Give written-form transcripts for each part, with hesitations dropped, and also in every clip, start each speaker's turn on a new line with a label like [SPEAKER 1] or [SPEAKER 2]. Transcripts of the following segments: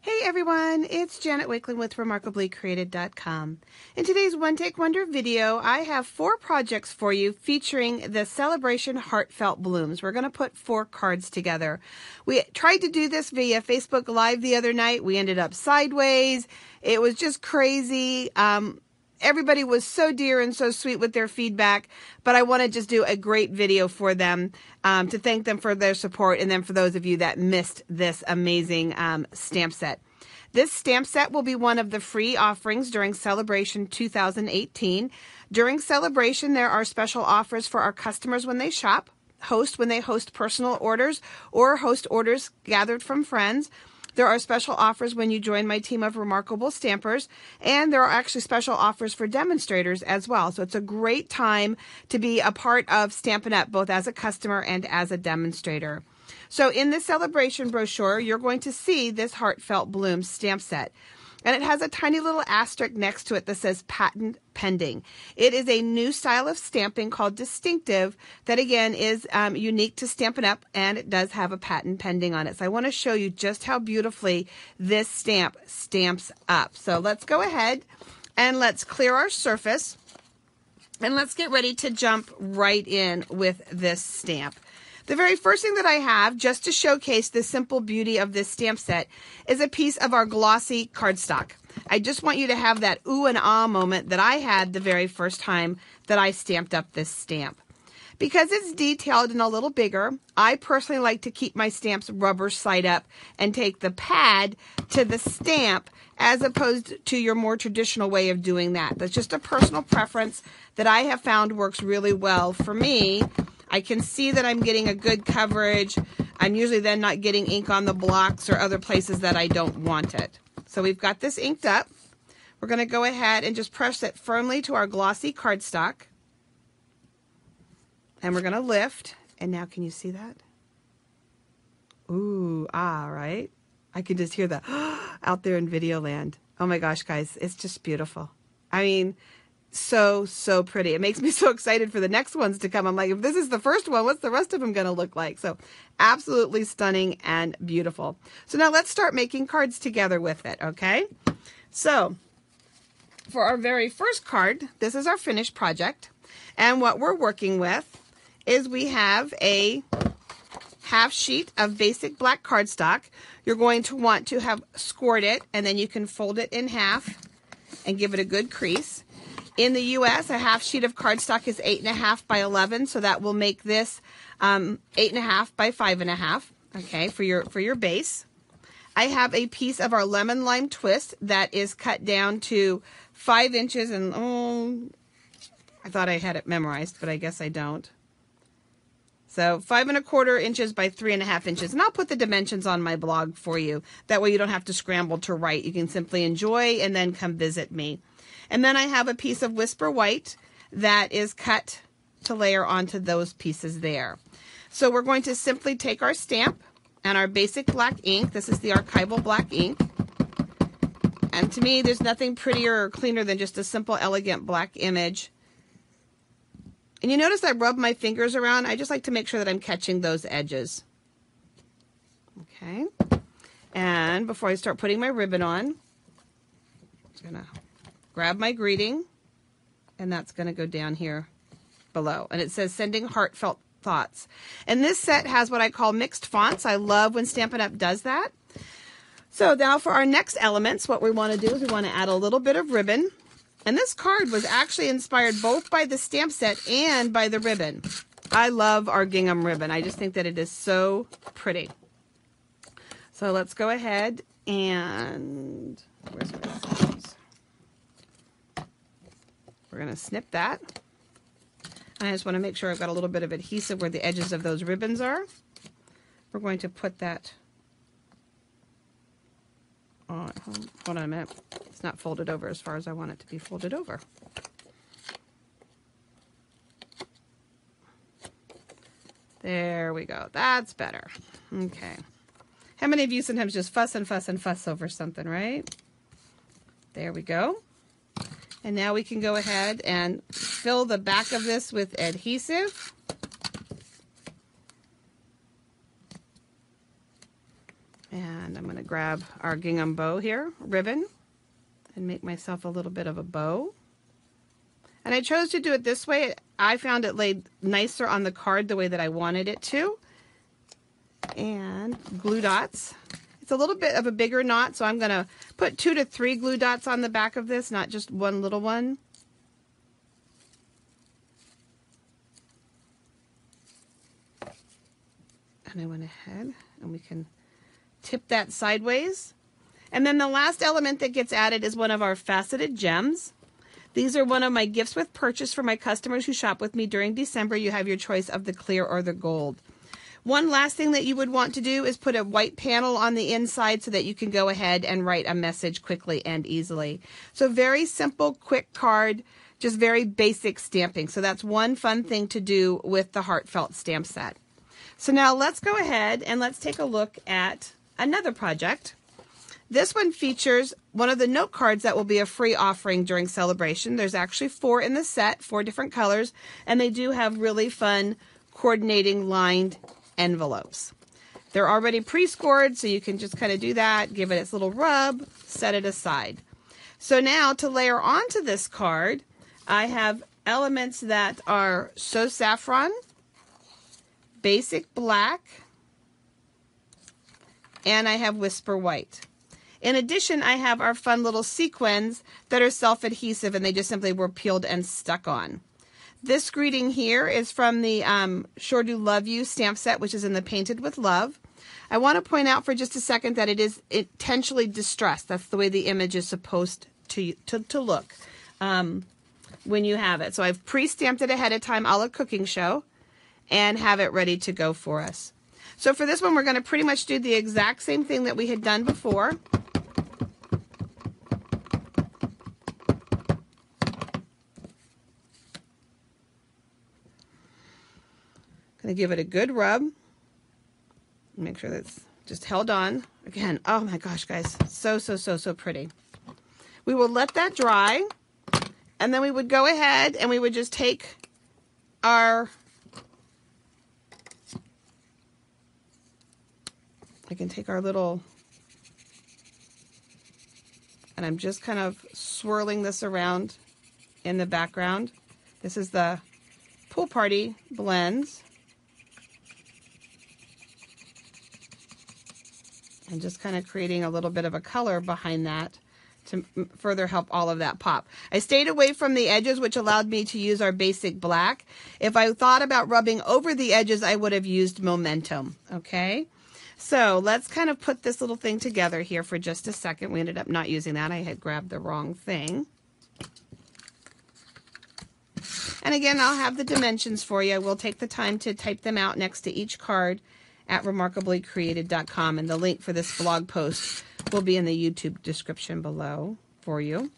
[SPEAKER 1] Hey everyone, it's Janet Wakeland with RemarkablyCreated.com. In today's One Take Wonder video, I have 4 projects for you featuring the Sale-a-bration Heartfelt Blooms. We're going to put 4 cards together. We tried to do this via Facebook Live the other night. We ended up sideways. It was just crazy. Everybody was so dear and so sweet with their feedback, but I want to just do a great video for them to thank them for their support, and then for those of you that missed this amazing stamp set. This stamp set will be one of the free offerings during Sale-a-bration 2018. During Sale-a-bration, there are special offers for our customers when they shop, when they host personal orders, or host orders gathered from friends. There are special offers when you join my team of remarkable stampers, and there are actually special offers for demonstrators as well. So it's a great time to be a part of Stampin' Up, both as a customer and as a demonstrator. So in the Sale-a-bration brochure, you're going to see this Heartfelt Blooms stamp set. And it has a tiny little asterisk next to it that says patent pending. It is a new style of stamping called DistINKtive that, again, is unique to Stampin' Up, and it does have a patent pending on it. So I want to show you just how beautifully this stamp stamps up. So let's go ahead and let's clear our surface, and let's get ready to jump right in with this stamp. The very first thing that I have, just to showcase the simple beauty of this stamp set, is a piece of our glossy cardstock. I just want you to have that ooh and ah moment that I had the very first time that I stamped up this stamp. Because it's detailed and a little bigger, I personally like to keep my stamps rubber side up and take the pad to the stamp as opposed to your more traditional way of doing that. That's just a personal preference that I have found works really well for me. I can see that I'm getting a good coverage. I'm usually then not getting ink on the blocks or other places that I don't want it. So we've got this inked up. We're going to go ahead and just press it firmly to our glossy cardstock. And we're going to lift. And now can you see that? Ooh, ah, right? I can just hear the out there in video land. Oh my gosh, guys, it's just beautiful. I mean, so pretty. It makes me so excited for the next ones to come. I'm like, if this is the first one, what's the rest of them going to look like? So absolutely stunning and beautiful. So now let's start making cards together with it, okay? So for our very first card, this is our finished project. And what we're working with is we have a half sheet of basic black cardstock. You're going to want to have scored it, and then you can fold it in half and give it a good crease. In the U.S., a half sheet of cardstock is 8.5 by 11, so that will make this 8.5 by 5.5. Okay, for your base. I have a piece of our lemon lime twist that is cut down to 5 inches, and I thought I had it memorized, but I guess I don't. So 5.25 inches by 3.5 inches, and I'll put the dimensions on my blog for you. That way you don't have to scramble to write. You can simply enjoy and then come visit me. And then I have a piece of Whisper White that is cut to layer onto those pieces there. So we're going to simply take our stamp and our basic black ink. This is the archival black ink. And to me, there's nothing prettier or cleaner than just a simple, elegant black image. And you notice I rub my fingers around. I just like to make sure that I'm catching those edges. Okay. And before I start putting my ribbon on, I'm just going to grab my greeting, and that's going to go down here below. And it says sending heartfelt thoughts. And this set has what I call mixed fonts. I love when Stampin' Up does that. So now for our next elements, what we want to do is we want to add a little bit of ribbon. And this card was actually inspired both by the stamp set and by the ribbon. I love our gingham ribbon. I just think that it is so pretty. So let's go ahead and where's my scissors? We're going to snip that. And I just want to make sure I've got a little bit of adhesive where the edges of those ribbons are. We're going to put that on. Hold on a minute. It's not folded over as far as I want it to be folded over. There we go. That's better. Okay. How many of you sometimes just fuss and fuss and fuss over something, right? There we go. And now we can go ahead and fill the back of this with adhesive. And I'm going to grab our gingham bow here, ribbon, and make myself a little bit of a bow. And I chose to do it this way. I found it laid nicer on the card the way that I wanted it to. And glue dots. It's a little bit of a bigger knot, so I'm going to put 2 to 3 glue dots on the back of this, not just one little one. And I went ahead and we can tip that sideways. And then the last element that gets added is one of our faceted gems. These are one of my gifts with purchase for my customers who shop with me during December. You have your choice of the clear or the gold. One last thing that you would want to do is put a white panel on the inside so that you can go ahead and write a message quickly and easily. So very simple, quick card, just very basic stamping. So that's one fun thing to do with the Heartfelt stamp set. So now let's go ahead and let's take a look at another project. This one features one of the note cards that will be a free offering during Sale-a-bration. There's actually 4 in the set, 4 different colors, and they do have really fun coordinating lined envelopes. They're already pre-scored, so you can just kind of do that, give it its little rub, set it aside. So now to layer onto this card, I have elements that are So Saffron, Basic Black, and I have Whisper White. In addition, I have our fun little sequins that are self-adhesive, and they just simply were peeled and stuck on. This greeting here is from the Sure Do Love You stamp set, which is in the Painted with Love. I want to point out for just a second that it is intentionally distressed. That's the way the image is supposed to look when you have it. So I've pre-stamped it ahead of time a la cooking show and have it ready to go for us. So for this one, we're going to pretty much do the exact same thing that we had done before. Going to give it a good rub. Make sure that's just held on. Again, oh my gosh, guys, so pretty. We will let that dry, and then we would go ahead and we would just take our, I can take our little, and I'm just kind of swirling this around in the background. This is the Pool Party Blends. And just kind of creating a little bit of a color behind that to further help all of that pop. I stayed away from the edges, which allowed me to use our Basic Black. If I thought about rubbing over the edges, I would have used Momentum, okay? So let's kind of put this little thing together here for just a second. We ended up not using that. I had grabbed the wrong thing. And again, I'll have the dimensions for you. We'll take the time to type them out next to each card at remarkablycreated.com, and the link for this blog post will be in the YouTube description below for you.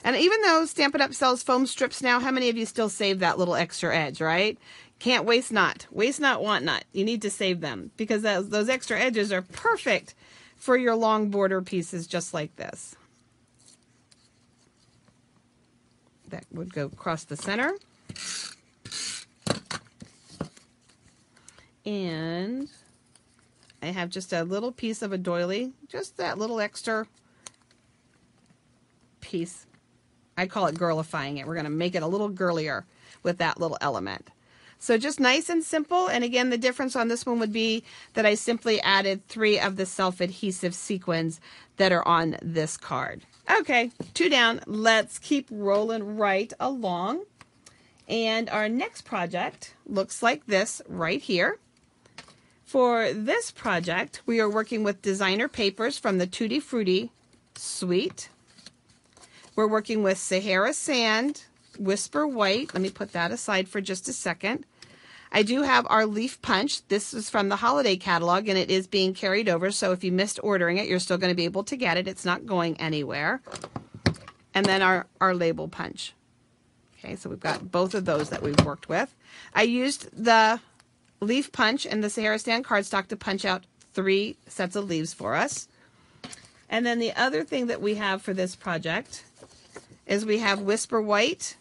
[SPEAKER 1] And even though Stampin' Up! Sells foam strips now, how many of you still save that little extra edge, right? Can't waste not. Waste not, want not. You need to save them because those extra edges are perfect for your long border pieces just like this. That would go across the center. And I have just a little piece of a doily, just that little extra piece. I call it girlifying it. We're going to make it a little girlier with that little element. So just nice and simple. And again, the difference on this one would be that I simply added 3 of the self-adhesive sequins that are on this card. Okay, 2 down. Let's keep rolling right along. And our next project looks like this right here. For this project, we are working with designer papers from the Tutti Frutti suite. We're working with Sahara Sand, Whisper White. Let me put that aside for just a second. I do have our leaf punch. This is from the holiday catalog, and it is being carried over, so if you missed ordering it, you're still going to be able to get it. It's not going anywhere. And then our label punch. Okay, so we've got both of those that we've worked with. I used the leaf punch and the Sahara Sand cardstock to punch out 3 sets of leaves for us. And then the other thing that we have for this project is we have Whisper White,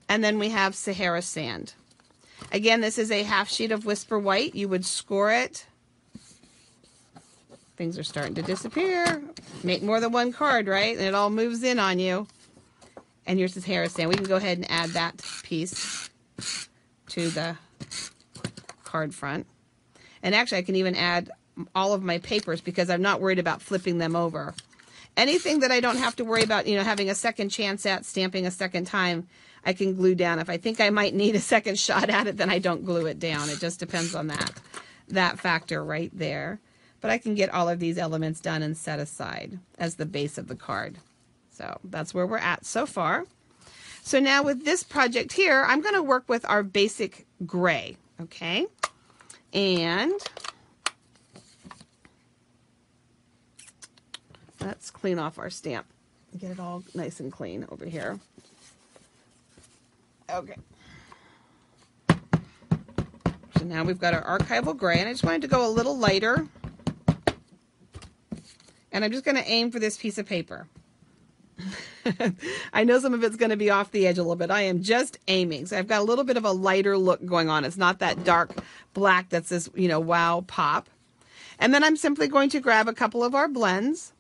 [SPEAKER 1] and then we have Sahara Sand. Again, this is a half sheet of Whisper White. You would score it. Things are starting to disappear. Make more than one card, right? And it all moves in on you. And here's this Harris stamp. We can go ahead and add that piece to the card front. And actually, I can even add all of my papers because I'm not worried about flipping them over. Anything that I don't have to worry about, you know, having a second chance at, stamping a second time, I can glue down. If I think I might need a second shot at it, then I don't glue it down. It just depends on that factor right there. But I can get all of these elements done and set aside as the base of the card. So that's where we're at so far. So now with this project here, I'm going to work with our basic gray, okay? And let's clean off our stamp. Get it all nice and clean over here. Okay. So now we've got our archival gray, and I just wanted to go a little lighter. And I'm just going to aim for this piece of paper. I know some of it's going to be off the edge a little bit. I am just aiming. So I've got a little bit of a lighter look going on. It's not that dark black that's this, you know, wow pop. And then I'm simply going to grab a couple of our blends.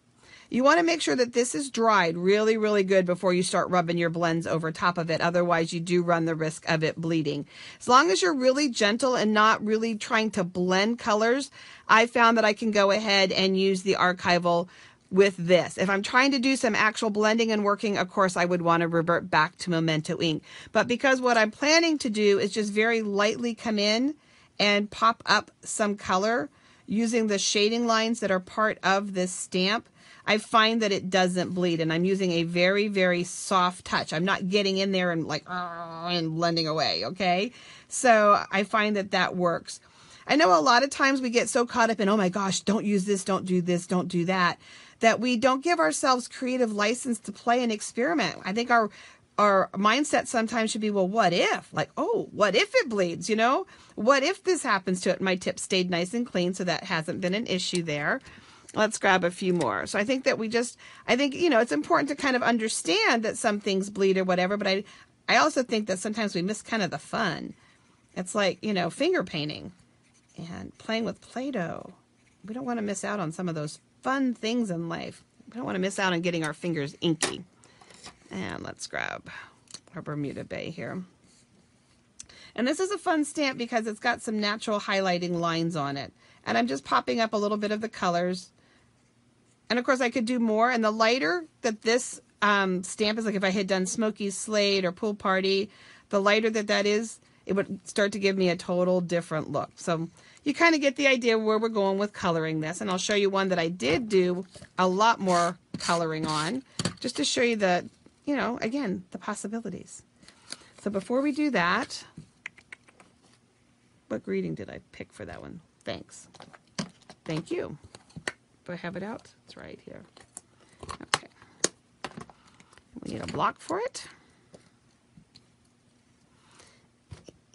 [SPEAKER 1] You want to make sure that this is dried really, really good before you start rubbing your blends over top of it. Otherwise, you do run the risk of it bleeding. As long as you're really gentle and not really trying to blend colors, I found that I can go ahead and use the archival with this. If I'm trying to do some actual blending and working, of course, I would want to revert back to Memento ink. But because what I'm planning to do is just very lightly come in and pop up some color using the shading lines that are part of this stamp, I find that it doesn't bleed, and I'm using a very, very soft touch. I'm not getting in there and like, and blending away, okay? So I find that that works. I know a lot of times we get so caught up in, oh my gosh, don't use this, don't do this, don't do that, that we don't give ourselves creative license to play and experiment. I think our mindset sometimes should be, well, what if? Like, oh, what if it bleeds, you know? What if this happens to it? My tip stayed nice and clean, so that hasn't been an issue there. Let's grab a few more. So I think that I think, you know, it's important to kind of understand that some things bleed or whatever, but I also think that sometimes we miss kind of the fun. It's like, you know, finger painting and playing with Play-Doh. We don't want to miss out on some of those fun things in life. We don't want to miss out on getting our fingers inky. And let's grab our Bermuda Bay here. And this is a fun stamp because it's got some natural highlighting lines on it. And I'm just popping up a little bit of the colors. And of course I could do more. And the lighter that this stamp is, like if I had done Smoky Slate or Pool Party, the lighter that is, it would start to give me a total different look. So you kind of get the idea where we're going with coloring this. And I'll show you one that I did do a lot more coloring on, just to show you the, you know, again, the possibilities. So before we do that, what greeting did I pick for that one? Thanks. Thank you. Do I have it out? It's right here. Okay. We need a block for it.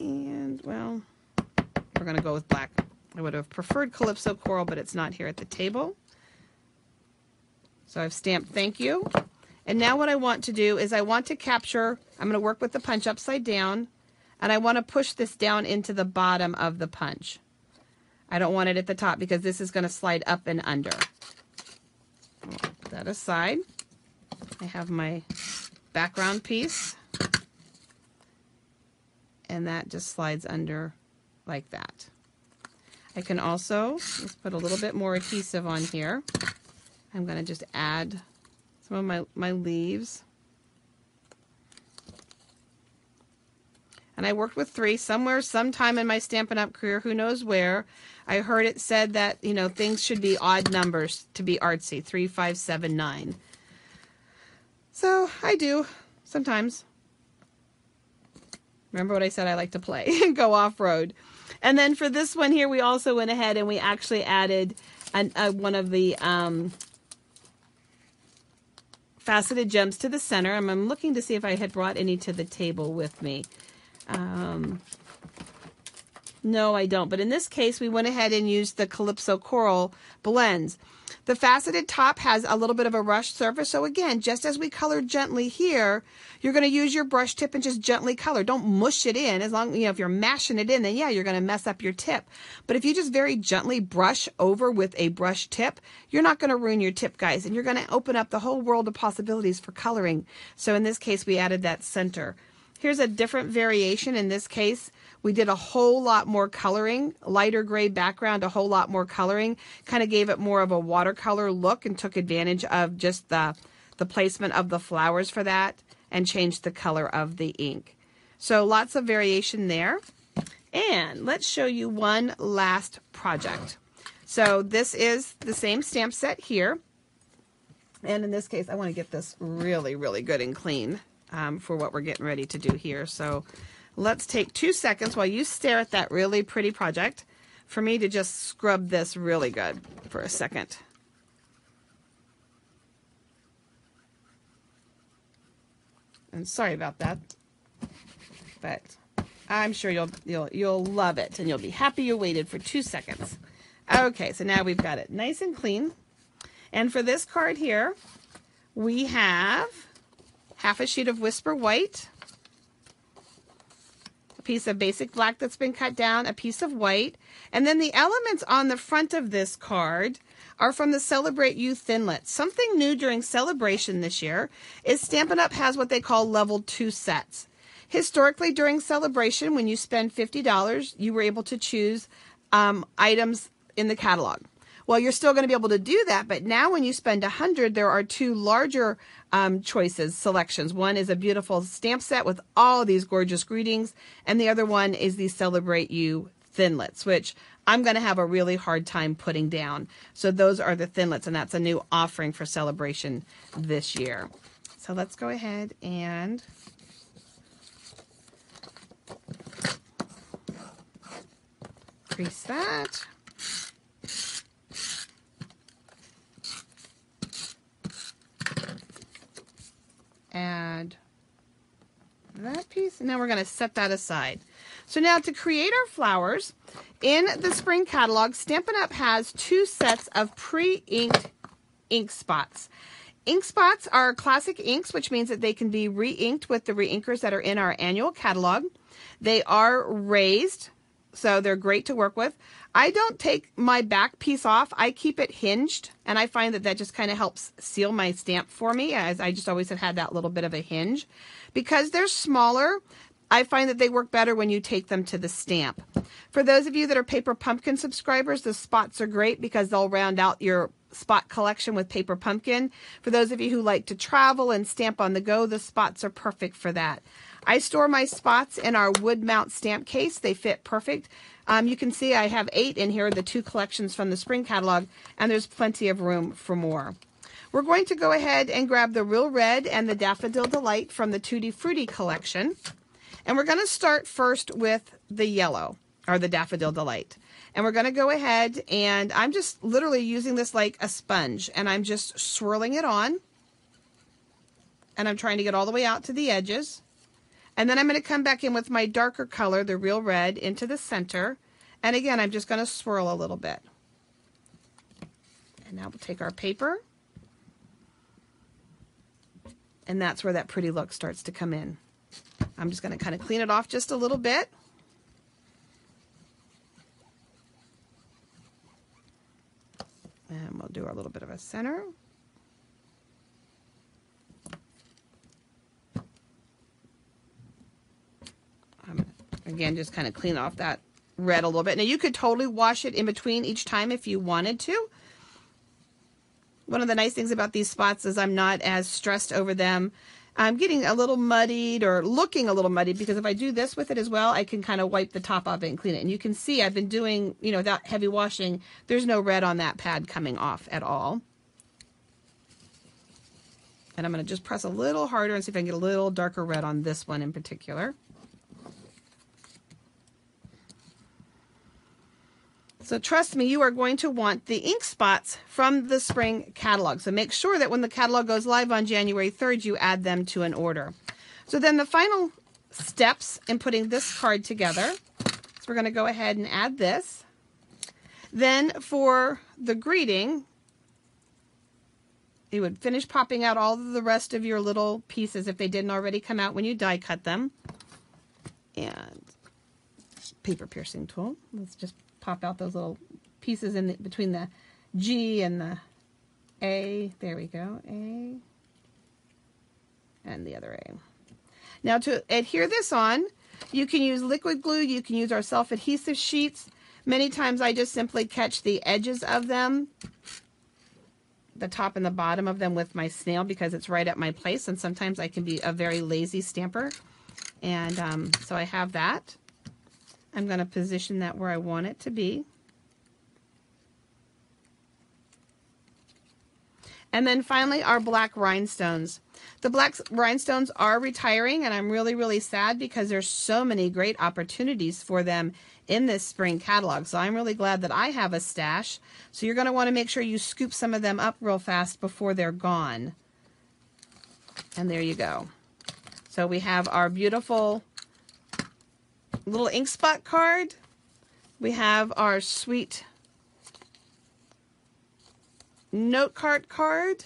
[SPEAKER 1] And, well, we're going to go with black. I would have preferred Calypso Coral, but it's not here at the table. So I've stamped thank you. And now what I want to do is I want to capture, I'm going to work with the punch upside down, and I want to push this down into the bottom of the punch. I don't want it at the top because this is going to slide up and under. I'll put that aside. I have my background piece, and that just slides under like that. I can also, let's put a little bit more adhesive on here. I'm going to just add some of my leaves. And I worked with 3 somewhere, sometime in my Stampin' Up! Career, who knows where. I heard it said that, you know, things should be odd numbers to be artsy, 3, 5, 7, 9. So I do sometimes. Remember what I said, I like to play and go off-road. And then for this one here, we also went ahead and we actually added one of the faceted gems to the center. And I'm looking to see if I had brought any to the table with me. No, I don't. But in this case, we went ahead and used the Calypso Coral blends. The faceted top has a little bit of a rush surface. So again, just as we colored gently here, you're going to use your brush tip and just gently color. Don't mush it in. As long, if you're mashing it in, then yeah, you're going to mess up your tip. But if you just very gently brush over with a brush tip, you're not going to ruin your tip, guys. And you're going to open up the whole world of possibilities for coloring. So in this case, we added that center. Here's a different variation. In this case, we did a whole lot more coloring, lighter gray background, a whole lot more coloring, kind of gave it more of a watercolor look and took advantage of just the placement of the flowers for that and changed the color of the ink. So lots of variation there. And let's show you one last project. So this is the same stamp set here. And in this case, I want to get this really, really good and clean for what we're getting ready to do here. So let's take 2 seconds while you stare at that really pretty project for me to just scrub this really good for a second. And sorry about that, but I'm sure you'll love it and you'll be happy you waited for 2 seconds. Okay, so now we've got it nice and clean. And for this card here, we have half a sheet of Whisper White, a piece of basic black that's been cut down, a piece of white, and then the elements on the front of this card are from the Celebrate You Thinlits. Something new during Celebration this year is Stampin' Up! Has what they call level 2 sets. Historically, during Celebration, when you spend $50, you were able to choose items in the catalog. Well, you're still going to be able to do that, but now when you spend $100, there are 2 larger choices, selections. One is a beautiful stamp set with all these gorgeous greetings, and the other one is the Celebrate You Thinlits, which I'm going to have a really hard time putting down. So those are the Thinlits, and that's a new offering for Celebration this year. So let's go ahead and crease that. Add that piece, and now we're going to set that aside. So now to create our flowers, in the spring catalog, Stampin' Up! Has 2 sets of pre-inked ink spots. Ink spots are classic inks, which means that they can be re-inked with the reinkers that are in our annual catalog. They are raised, so they're great to work with. I don't take my back piece off. I keep it hinged, and I find that that just kind of helps seal my stamp for me, as I just always have had that little bit of a hinge. Because they're smaller, I find that they work better when you take them to the stamp. For those of you that are Paper Pumpkin subscribers, the spots are great because they'll round out your spot collection with Paper Pumpkin. For those of you who like to travel and stamp on the go, the spots are perfect for that. I store my spots in our wood mount stamp case. They fit perfect. You can see I have 8 in here, the 2 collections from the spring catalog, and there's plenty of room for more. We're going to go ahead and grab the Real Red and the Daffodil Delight from the Tutti Frutti collection. And we're going to start first with the yellow, or the Daffodil Delight. And we're going to go ahead, and I'm just literally using this like a sponge, and I'm just swirling it on. And I'm trying to get all the way out to the edges. And then I'm going to come back in with my darker color, the Real Red, into the center. And again, I'm just going to swirl a little bit. And now we'll take our paper. And that's where that pretty look starts to come in. I'm just going to kind of clean it off just a little bit. And we'll do our little bit of a center. Again, just kind of clean off that red a little bit. Now, you could totally wash it in between each time if you wanted to. One of the nice things about these spots is I'm not as stressed over them. I'm getting a little muddied or looking a little muddied, because if I do this with it as well, I can kind of wipe the top of it and clean it. And you can see I've been doing, without heavy washing, there's no red on that pad coming off at all. And I'm going to just press a little harder and see if I can get a little darker red on this one in particular. So trust me, you are going to want the ink spots from the spring catalog. So make sure that when the catalog goes live on January 3rd, you add them to an order. So then the final steps in putting this card together. So we're going to go ahead and add this. Then for the greeting, you would finish popping out all of the rest of your little pieces if they didn't already come out when you die cut them. And paper piercing tool. Let's just pop out those little pieces in between the G and the A. There we go. A and the other A. Now to adhere this on, you can use liquid glue. You can use our self-adhesive sheets. Many times I just simply catch the edges of them, the top and the bottom of them with my snail because it's right at my place, and sometimes I can be a very lazy stamper. And so I have that. I'm going to position that where I want it to be. And then finally, our black rhinestones. The black rhinestones are retiring, and I'm really, really sad because there's so many great opportunities for them in this spring catalog. So I'm really glad that I have a stash. So you're going to want to make sure you scoop some of them up real fast before they're gone. And there you go. So we have our beautiful little ink spot card. We have our sweet note card.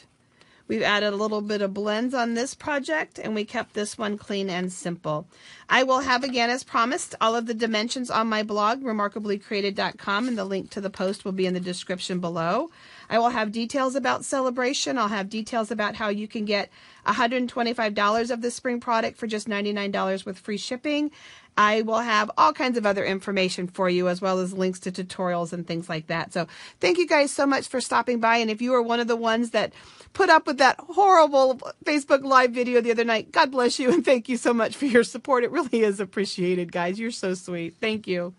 [SPEAKER 1] We've added a little bit of blends on this project, and we kept this one clean and simple. I will have, again, as promised, all of the dimensions on my blog, remarkablycreated.com, and the link to the post will be in the description below. I will have details about Sale-a-bration. I'll have details about how you can get $125 of the spring product for just $99 with free shipping. I will have all kinds of other information for you, as well as links to tutorials and things like that. So thank you guys so much for stopping by. And if you are one of the ones that put up with that horrible Facebook Live video the other night, God bless you, and thank you so much for your support. It really is appreciated, guys. You're so sweet. Thank you.